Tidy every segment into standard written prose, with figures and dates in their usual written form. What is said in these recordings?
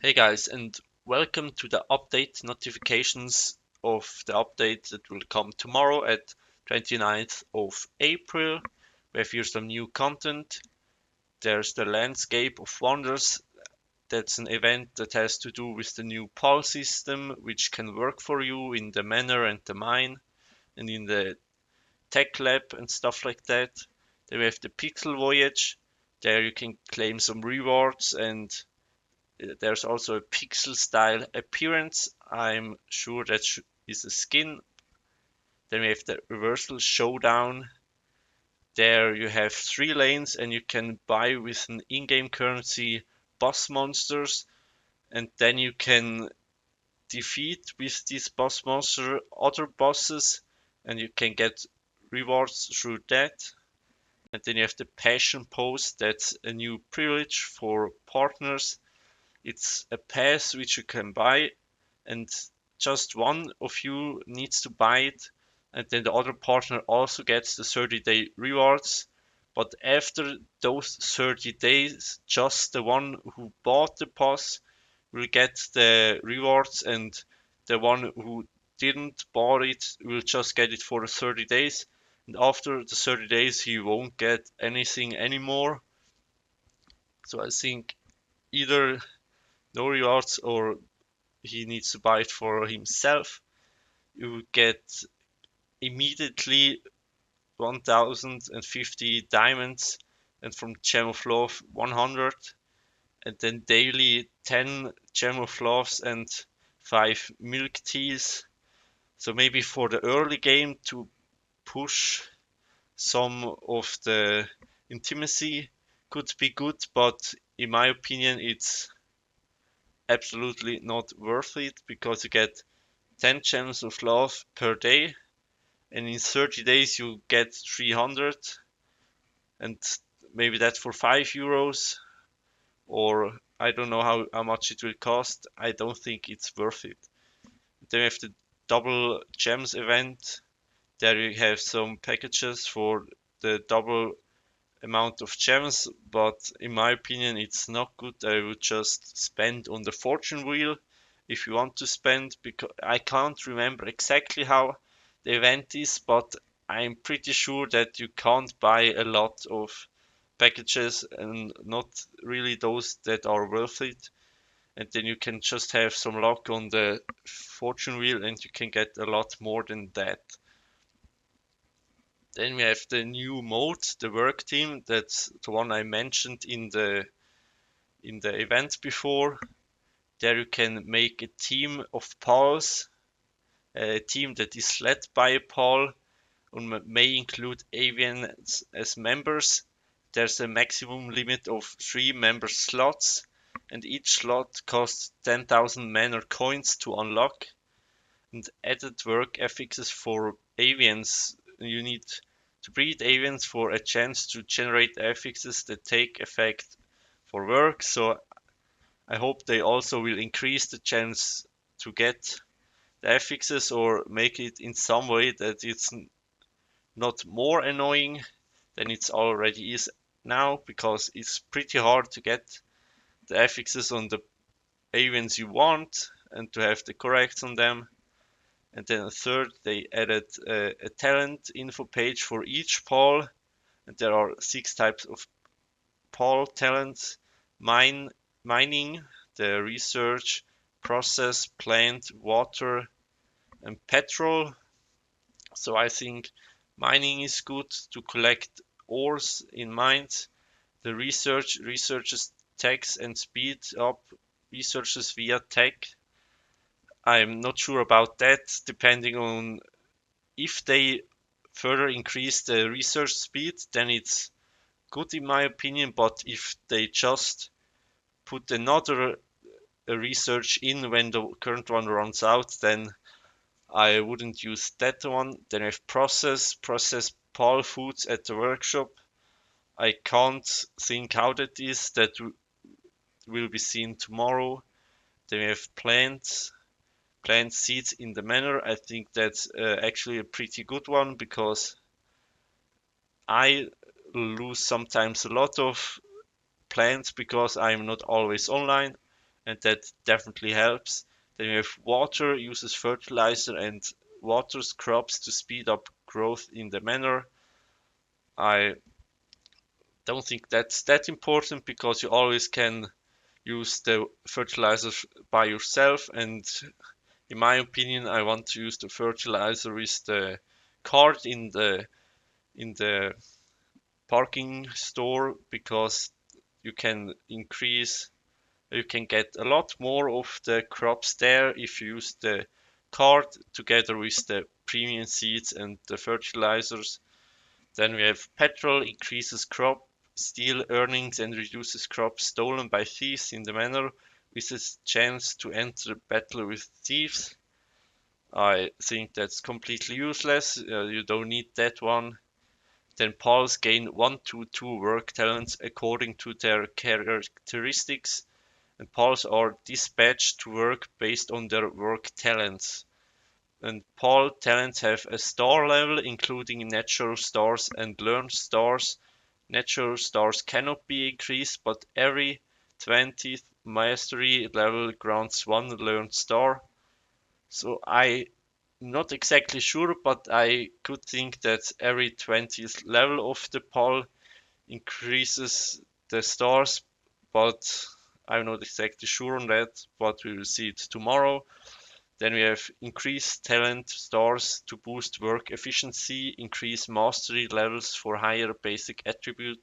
Hey guys, and welcome to the update notifications of the update that will come tomorrow at 29th of April. We have here some new content. There's the Landscape of Wonders. That's an event that has to do with the new pole system, which can work for you in the Manor and the mine and in the tech lab and stuff like that. Then we have the Pixel Voyage. There you can claim some rewards and there's also a pixel style appearance. I'm sure that is a skin. Then we have the reversal showdown. There you have 3 lanes and you can buy with an in-game currency boss monsters, and then you can defeat with this boss monster other bosses and you can get rewards through that. And then you have the passion pose. That's a new privilege for partners. It's a pass which you can buy, and just one of you needs to buy it, and then the other partner also gets the 30-day rewards. But after those 30 days, just the one who bought the pass will get the rewards, and the one who didn't bought it will just get it for the 30 days. And after the 30 days, he won't get anything anymore. So I think either no rewards or he needs to buy it for himself. You get immediately 1050 diamonds, and from Gem of Love 100, and then daily 10 Gem of Loves and 5 milk teas. So maybe for the early game to push some of the intimacy could be good, but in my opinion it's absolutely not worth it because you get 10 gems of love per day, and in 30 days you get 300, and maybe that's for €5, or I don't know how much it will cost. I don't think it's worth it. Then we have the double gems event. There you have some packages for the double amount of gems, but in my opinion it's not good. I would just spend on the fortune wheel if you want to spend, because I can't remember exactly how the event is, but I'm pretty sure that you can't buy a lot of packages and not really those that are worth it. And then you can just have some luck on the fortune wheel and you can get a lot more than that. Then we have the new mode, the work team. That's the one I mentioned in the event before. There you can make a team of pals, a team that is led by a pal, and may include avians as members. There's a maximum limit of 3 member slots, and each slot costs 10,000 Manor coins to unlock. And added work affixes for avians. You need to breed avians for a chance to generate affixes that take effect for work. So I hope they also will increase the chance to get the affixes or make it in some way that it's not more annoying than it already is now, because it's pretty hard to get the affixes on the avians you want and to have the corrects on them. And then a third, they added a talent info page for each pole, and there are 6 types of pole talents: mining, the research, process, plant, water, and petrol. So I think mining is good to collect ores in mines. The researches techs and speed up researches via tech. I'm not sure about that, depending on if they further increase the research speed, then it's good in my opinion. But if they just put another research in when the current one runs out, then I wouldn't use that one. Then I have process pal foods at the workshop. I can't think how that is. That will be seen tomorrow. Then we have plant seeds in the manor. I think that's actually a pretty good one, because I lose sometimes a lot of plants because I'm not always online, and that definitely helps. Then we have water, uses fertilizer and waters crops to speed up growth in the manor. I don't think that's that important because you always can use the fertilizer by yourself, and in my opinion I want to use the fertilizer with the card in the parking store because you can increase you can get a lot more of the crops there if you use the card together with the premium seeds and the fertilizers. Then we have petrol increases crop steal earnings and reduces crops stolen by thieves in the manor with a chance to enter battle with thieves. I think that's completely useless. You don't need that one. Then pals gain 1 to 2 work talents according to their characteristics, and pals are dispatched to work based on their work talents. And pal talents have a star level, including natural stars and learned stars. Natural stars cannot be increased, but every 20th mastery level grants one learned star. So I'm not exactly sure, but I could think that every 20th level of the pal increases the stars, but I'm not exactly sure on that, but we will see it tomorrow. Then we have increased talent stars to boost work efficiency, increase mastery levels for higher basic attribute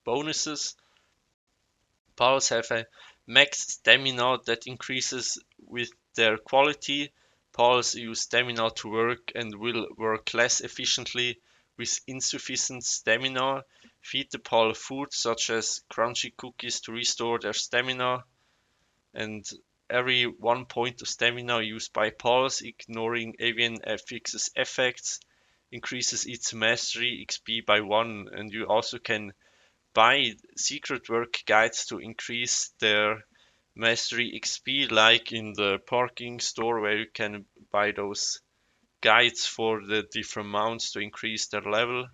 bonuses. Powers have a max stamina that increases with their quality. Powers use stamina to work and will work less efficiently with insufficient stamina. Feed the pal food such as crunchy cookies to restore their stamina. And every 1 point of stamina used by pals, ignoring avian affixes effects, increases its mastery XP by 1. And you also can buy secret work guides to increase their mastery XP, like in the parking store where you can buy those guides for the different mounts to increase their level.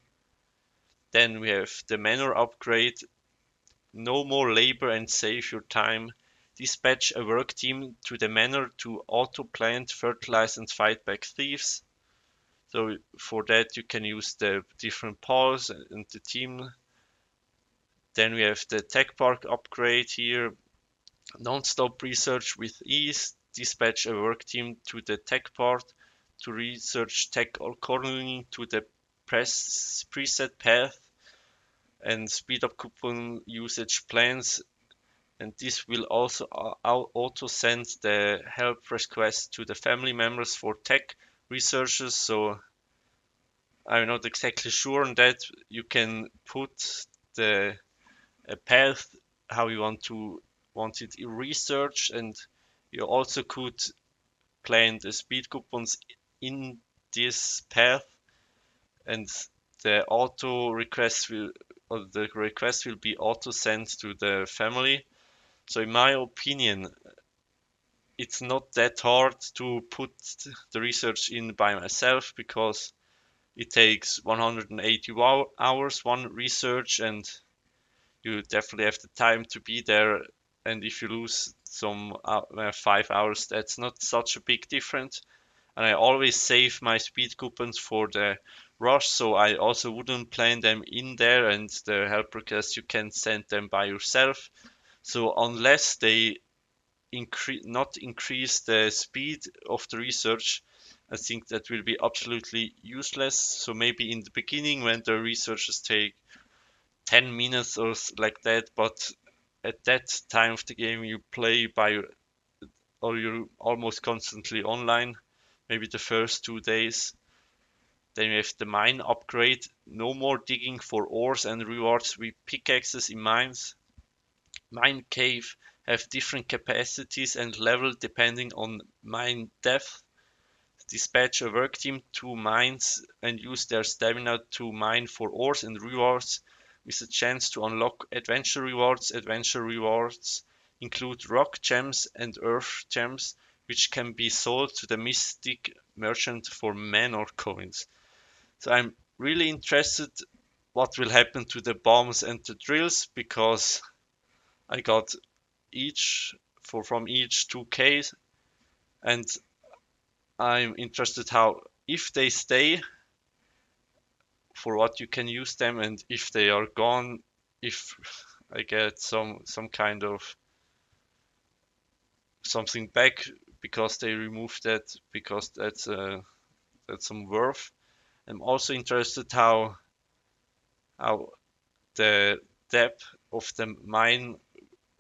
Then we have the manor upgrade. No more labor and save your time. Dispatch a work team to the manor to auto-plant, fertilize and fight back thieves. So for that you can use the different pals and the team. Then we have the tech park upgrade here. Non-stop research with ease. Dispatch a work team to the tech part to research tech according to the preset path and speed up coupon usage plans. And this will also auto send the help request to the family members for tech researchers. So I'm not exactly sure on that. You can put the a path how you want it researched, and you also could plan the speed coupons in this path, and the auto request will or the request will be auto sent to the family. So in my opinion, it's not that hard to put the research in by myself because it takes 180 hours one research, and you definitely have the time to be there. And if you lose some 5 hours, that's not such a big difference. And I always save my speed coupons for the rush, so I also wouldn't plan them in there. And the help request you can send them by yourself. So unless they not increase the speed of the research, I think that will be absolutely useless. So maybe in the beginning when the researchers take 10 minutes or like that, but at that time of the game you play by or you're almost constantly online, maybe the first 2 days. Then you have the mine upgrade. No more digging for ores and rewards with pickaxes in mines. Mine cave have different capacities and level depending on mine depth. Dispatch a work team to mines and use their stamina to mine for ores and rewards with a chance to unlock adventure rewards. Adventure rewards include rock gems and earth gems, which can be sold to the mystic merchant for Manor coins. So I'm really interested what will happen to the bombs and the drills because I got each for from each 2k, and I'm interested how if they stay, for what you can use them, and if they are gone, if I get some kind of something back because they removed that, because that's some worth. I'm also interested how the depth of the mine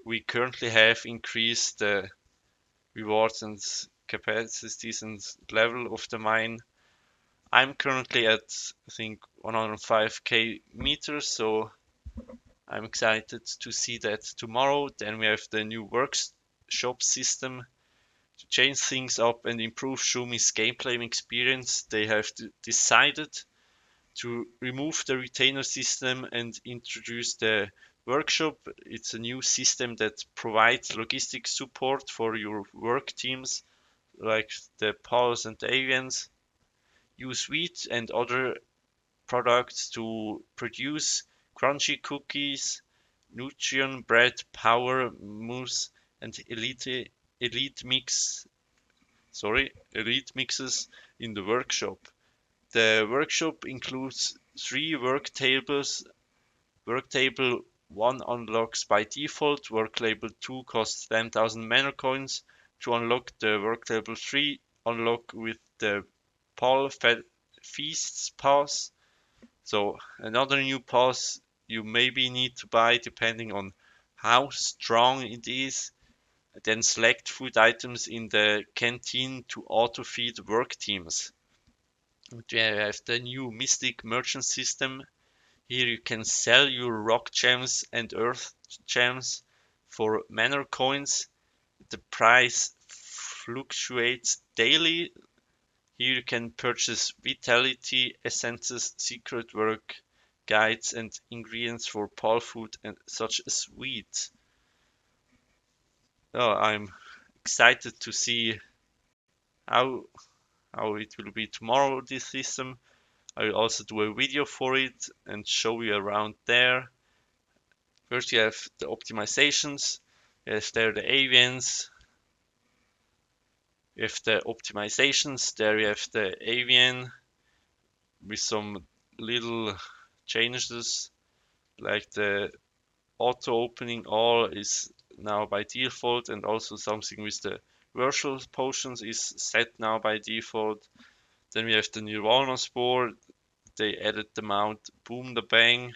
we currently have increased the rewards and capacities and level of the mine. I'm currently at, I think, 105k meters, so I'm excited to see that tomorrow. Then we have the new workshop system to change things up and improve Shumi's gameplay experience. They have decided to remove the retainer system and introduce the workshop. It's a new system that provides logistic support for your work teams, like the PALs and the avians. Use wheat and other products to produce crunchy cookies, nutrient bread, power mousse, and elite mixes in the workshop. The workshop includes 3 work tables. Work table 1 unlocks by default. Work table 2 costs 10,000 Manor coins. To unlock the work table 3, unlock with the Paul Feasts pass. So another new pass you maybe need to buy depending on how strong it is. Then select food items in the canteen to auto feed work teams. We have the new Mystic Merchant system. Here you can sell your rock gems and earth gems for Manor coins. The price fluctuates daily. Here you can purchase vitality essences, secret work guides, and ingredients for pal food and such as wheat. Oh, I'm excited to see how how it will be tomorrow, this system. I will also do a video for it and show you around there. First you have the optimizations. You have there the avians. You have the optimizations. There you have the avian with some little changes, like the auto opening all is now by default, and also something with the virtual potions is set now by default. Then we have the Nirvana Spore. They added the mount Boom the Bang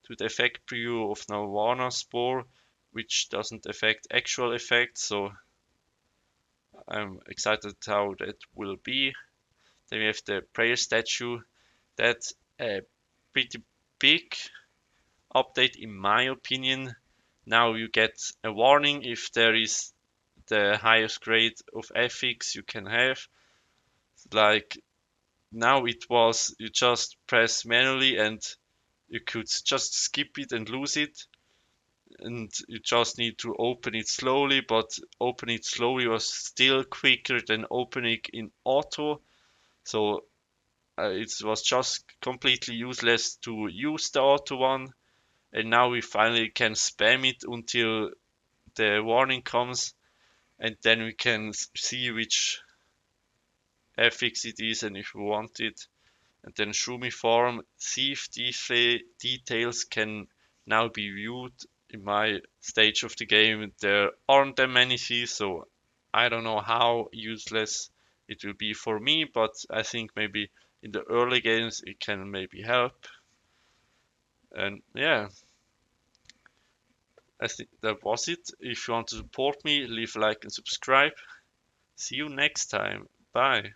to the effect preview of Nirvana Spore, which doesn't affect actual effects, so I'm excited how that will be. Then we have the prayer statue. That's a pretty big update in my opinion. Now you get a warning if there is the highest grade of affix you can have. Like now it was you just press manually and you could just skip it and lose it, and you just need to open it slowly, but open it slowly was still quicker than opening in auto. So it was just completely useless to use the auto one, and now we finally can spam it until the warning comes, and then we can see which affix it is and if we want it. And then Shumi Farm thief details can now be viewed. In my stage of the game there aren't that many thieves, so I don't know how useless it will be for me, but I think maybe in the early games it can maybe help. And yeah, I think that was it. If you want to support me, leave a like and subscribe. See you next time. Bye.